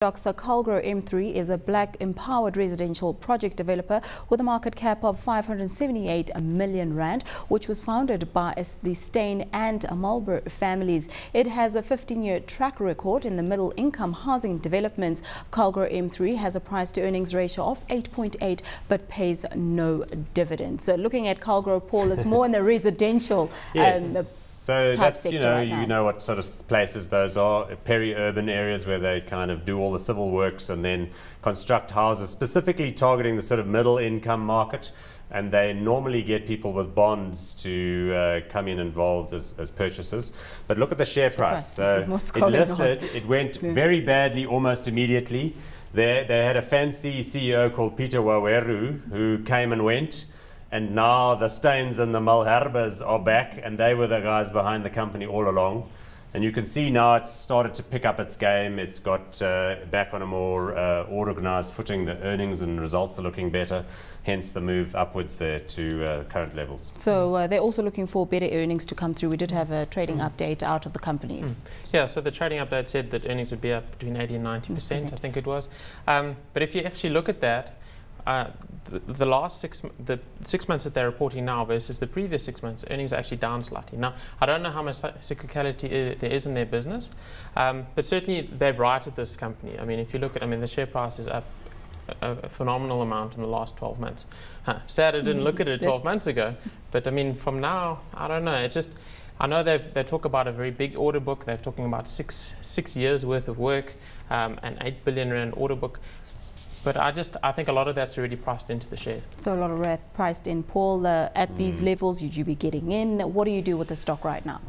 Calgro M3 is a black empowered residential project developer with a market cap of 578 million rand, which was founded by the Steyn and Marlborough families. It has a 15-year track record in the middle income housing developments. Calgro M3 has a price to earnings ratio of 8.8 but pays no dividends. So looking at Calgro, Paul, is more in the residential so that's, you know what sort of places those are, peri-urban areas where they kind of do all the civil works and then construct houses, specifically targeting the sort of middle income market. And they normally get people with bonds to come in involved as purchasers. But look at the share price. It listed, it went very badly almost immediately. They had a fancy CEO called Peter Waweru who came and went. And now the Steyns and the Malherbas are back, and they were the guys behind the company all along. And you can see now it's started to pick up its game. It's got back on a more organized footing. The earnings and results are looking better, hence the move upwards there to current levels. So they're also looking for better earnings to come through. We did have a trading update out of the company. Yeah, so the trading update said that earnings would be up between 80 and 90%, I think it was. But if you actually look at that, the last 6 months that they're reporting now versus the previous 6 months, earnings are actually down slightly. Now, I don't know how much cyclicality there is in their business, but certainly they've righted this company. I mean, if you look at, the share price is up a phenomenal amount in the last 12 months. Sad I didn't look at it 12 months ago, but from now, I don't know. It's just, I know they talk about a very big order book. They're talking about six years worth of work, an 8 billion rand order book. But I think a lot of that's already priced into the share. So a lot of that priced in. Paul, at these levels, would you be getting in? What do you do with the stock right now?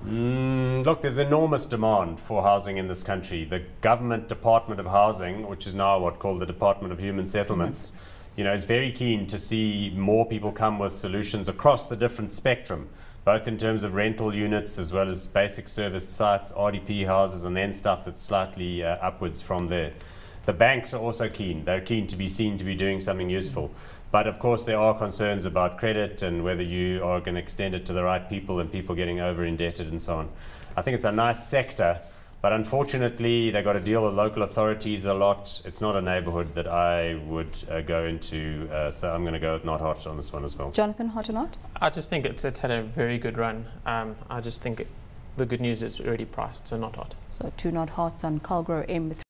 Look, there's enormous demand for housing in this country. The government Department of Housing, which is now called the Department of Human Settlements, is very keen to see more people come with solutions across the different spectrum, both in terms of rental units as well as basic serviced sites, RDP houses, and then stuff that's slightly upwards from there. The banks are also keen. They're keen to be seen to be doing something useful. But of course there are concerns about credit and whether you are going to extend it to the right people and people getting over indebted and so on. I think it's a nice sector, but unfortunately they've got to deal with local authorities a lot. It's not a neighbourhood that I would go into, so I'm going to go with not hot on this one as well. Jonathan, hot or not? I just think it's had a very good run. I just think the good news is already priced, so not hot. So 2 not hots on Calgro M3.